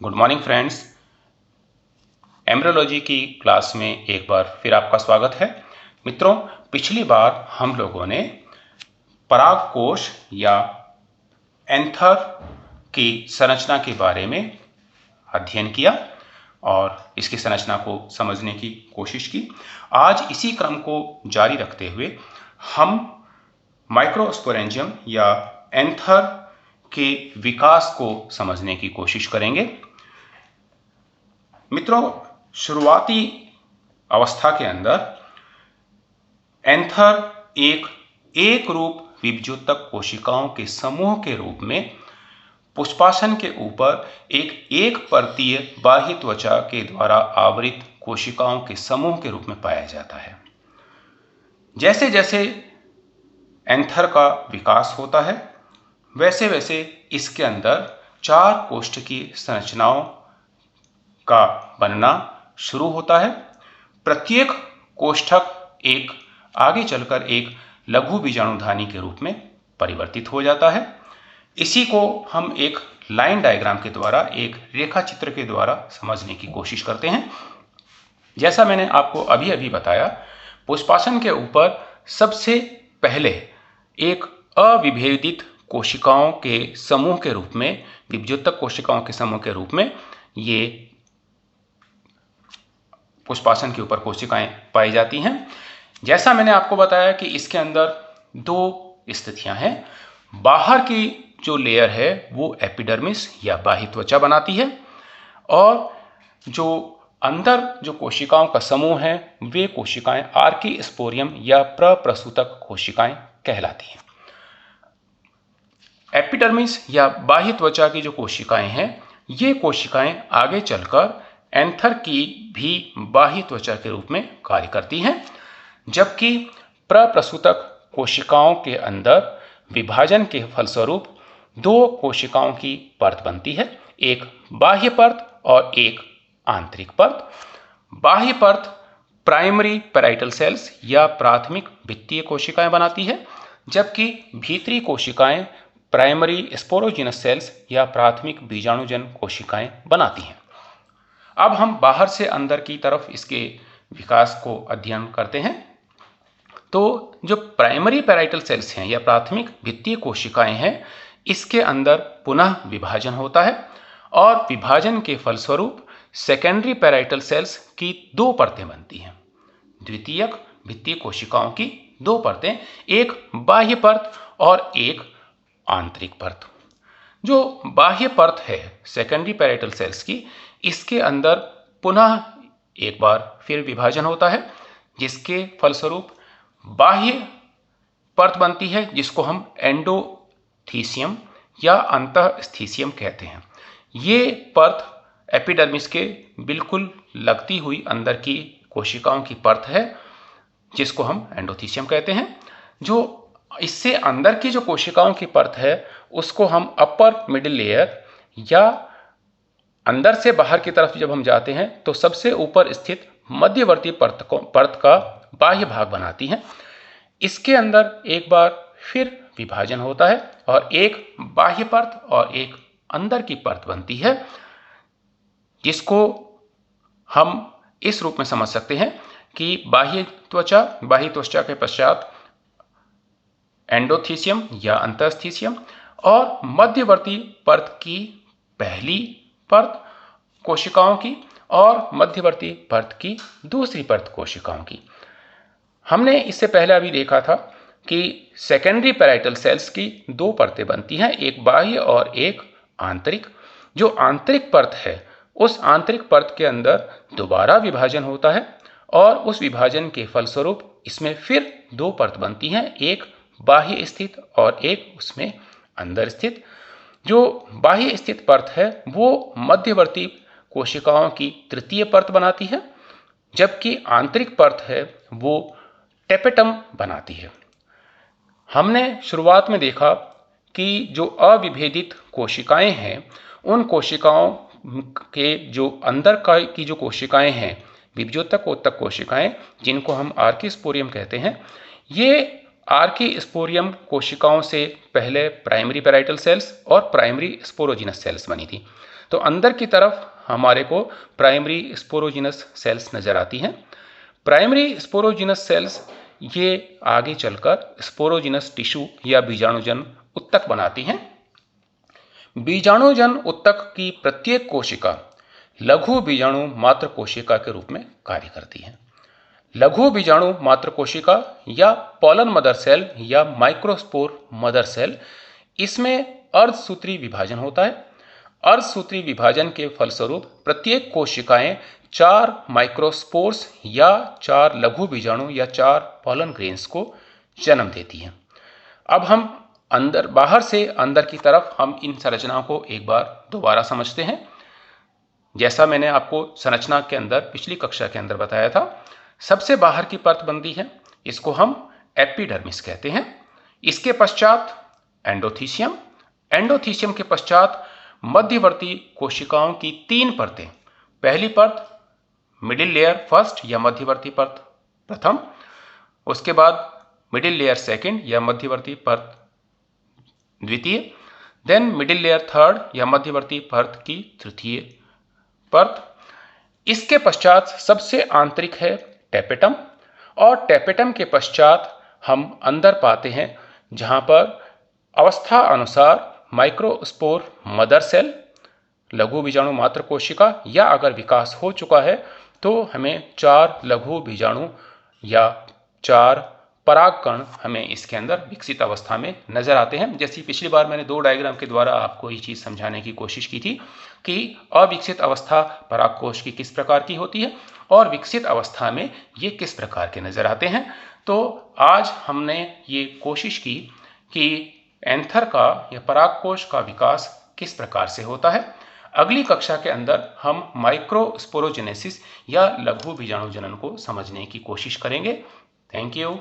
Good morning friends. Embryology की class में एक बार फिर आपका स्वागत है। मित्रों, पिछली बार हम लोगों ने परागकोश या एंथर की संरचना के बारे में अध्ययन किया और इसकी संरचना को समझने की कोशिश की। आज इसी क्रम को जारी रखते हुए हम माइक्रोस्पोरेंजियम या एंथर के विकास को समझने की कोशिश करेंगे। मित्रों, शुरुआती अवस्था के अंदर एंथर एक रूप विभज्योतक कोशिकाओं के समूह के रूप में पुष्पासन के ऊपर एक परतीय बाह्य त्वचा के द्वारा आवृत कोशिकाओं के समूह के रूप में पाया जाता है। जैसे जैसे एंथर का विकास होता है वैसे वैसे इसके अंदर 4 कोष्ठकीय संरचनाओं का बनना शुरू होता है। प्रत्येक कोष्ठक आगे चलकर एक लघु बीजाणुधानी के रूप में परिवर्तित हो जाता है। इसी को हम एक लाइन डायग्राम के द्वारा, एक रेखा चित्र के द्वारा समझने की कोशिश करते हैं। जैसा मैंने आपको अभी अभी बताया, पुष्पासन के ऊपर सबसे पहले एक अविभेदित कोशिकाओं के समूह के रूप में, विभज्योतक कोशिकाओं के समूह के रूप में ये पुष्पासन के ऊपर कोशिकाएं पाई जाती हैं। जैसा मैंने आपको बताया कि इसके अंदर 2 स्थितियां हैं। बाहर की जो लेयर है वो एपिडर्मिस या बाह्य त्वचा बनाती है और जो अंदर जो कोशिकाओं का समूह है वे कोशिकाएं आर्कीस्पोरियम या प्रप्रसूतक कोशिकाएं कहलाती हैं। एपिडर्मिस या बाह्य त्वचा की जो कोशिकाएं हैं, ये कोशिकाएं आगे चलकर एंथर की भी बाह्य त्वचा के रूप में कार्य करती हैं, जबकि प्रप्रसूतक कोशिकाओं के अंदर विभाजन के फलस्वरूप 2 कोशिकाओं की परत बनती है, एक बाह्य परत और एक आंतरिक परत। बाह्य परत प्राइमरी पैराइटल सेल्स या प्राथमिक भित्तीय कोशिकाएं बनाती है, जबकि भीतरी कोशिकाएं प्राइमरी स्पोरोजिनस सेल्स या प्राथमिक बीजाणुजन कोशिकाएं बनाती हैं। अब हम बाहर से अंदर की तरफ इसके विकास को अध्ययन करते हैं। तो जो प्राइमरी पैराइटल सेल्स हैं या प्राथमिक भित्तीय कोशिकाएं हैं, इसके अंदर पुनः विभाजन होता है और विभाजन के फलस्वरूप सेकेंडरी पैराइटल सेल्स की 2 परतें बनती हैं। द्वितीयक भित्तीय कोशिकाओं की 2 परतें, एक बाह्य परत और एक आंतरिक परत। जो बाह्य परत है सेकेंडरी पैराइटल सेल्स की, इसके अंदर पुनः एक बार फिर विभाजन होता है, जिसके फलस्वरूप बाह्य परत बनती है जिसको हम एंडोथीसियम या अंतःस्थीसियम कहते हैं। ये परत एपिडर्मिस के बिल्कुल लगती हुई अंदर की कोशिकाओं की परत है, जिसको हम एंडोथीसियम कहते हैं। जो इससे अंदर की जो कोशिकाओं की परत है उसको हम अपर मिडिल लेयर या अंदर से बाहर की तरफ जब हम जाते हैं तो सबसे ऊपर स्थित मध्यवर्ती परत का बाह्य भाग बनाती हैं। इसके अंदर एक बार फिर विभाजन होता है और एक बाह्य परत और एक अंदर की परत बनती है, जिसको हम इस रूप में समझ सकते हैं कि बाह्य त्वचा के पश्चात एंडोथीसियम या अंतःस्थीसियम और मध्यवर्ती परत की पहली परत कोशिकाओं की और मध्यवर्ती परत की दूसरी परत कोशिकाओं की। हमने इससे पहले अभी देखा था कि सेकेंडरी पैराइटल सेल्स की 2 परतें बनती हैं, एक बाह्य और एक आंतरिक। जो आंतरिक परत है उस आंतरिक परत के अंदर दोबारा विभाजन होता है और उस विभाजन के फलस्वरूप इसमें फिर 2 परत बनती हैं, एक बाह्य स्थित और एक उसमें अंदर स्थित। जो बाह्य स्थित परत है वो मध्यवर्ती कोशिकाओं की तृतीय परत बनाती है, जबकि आंतरिक परत है वो टेपेटम बनाती है। हमने शुरुआत में देखा कि जो अविभेदित कोशिकाएं हैं, उन कोशिकाओं के जो अंदर की जो कोशिकाएं हैं, विभज्योतक कोशिकाएं जिनको हम आर्कीस्पोरियम कहते हैं, ये आर्कीस्पोरियम कोशिकाओं से पहले प्राइमरी पैराइटल सेल्स और प्राइमरी स्पोरोजिनस सेल्स बनी थी। तो अंदर की तरफ हमारे को प्राइमरी स्पोरोजिनस सेल्स नजर आती हैं। प्राइमरी स्पोरोजिनस सेल्स ये आगे चलकर स्पोरोजिनस टिश्यू या बीजाणुजन उत्तक बनाती हैं। बीजाणुजन उत्तक की प्रत्येक कोशिका लघु बीजाणु मात्र कोशिका के रूप में कार्य करती है। लघु बीजाणु मात्र कोशिका या पॉलन मदर सेल या माइक्रोस्पोर मदर सेल, इसमें अर्धसूत्री विभाजन होता है। अर्धसूत्री विभाजन के फलस्वरूप प्रत्येक कोशिकाएं 4 माइक्रोस्पोर्स या 4 लघु बीजाणु या 4 पॉलन ग्रेन्स को जन्म देती हैं। अब हम बाहर से अंदर की तरफ हम इन संरचनाओं को एक बार दोबारा समझते हैं। जैसा मैंने आपको संरचना के अंदर पिछली कक्षा के अंदर बताया था, सबसे बाहर की परत बनती है, इसको हम एपिडर्मिस कहते हैं। इसके पश्चात एंडोथीसियम, एंडोथीसियम के पश्चात मध्यवर्ती कोशिकाओं की 3 परतें। पहली परत मिडिल लेयर फर्स्ट या मध्यवर्ती परत प्रथम, उसके बाद मिडिल लेयर सेकंड या मध्यवर्ती परत द्वितीय, देन मिडिल लेयर थर्ड या मध्यवर्ती परत की तृतीय परत। इसके पश्चात सबसे आंतरिक है टेपेटम, और टेपेटम के पश्चात हम अंदर पाते हैं जहां पर अवस्था अनुसार माइक्रोस्पोर मदर सेल, लघु बीजाणु मात्र कोशिका, या अगर विकास हो चुका है तो हमें 4 लघु बीजाणु या 4 परागकण हमें इसके अंदर विकसित अवस्था में नजर आते हैं। जैसी पिछली बार मैंने 2 डायग्राम के द्वारा आपको ये चीज समझाने की कोशिश की थी कि अविकसित अवस्था परागकोश की किस प्रकार की होती है और विकसित अवस्था में ये किस प्रकार के नजर आते हैं। तो आज हमने ये कोशिश की कि एंथर का या परागकोश का विकास किस प्रकार से होता है। अगली कक्षा के अंदर हम माइक्रोस्पोरोजेनेसिस या लघु बीजाणु जनन को समझने की कोशिश करेंगे। Thank you.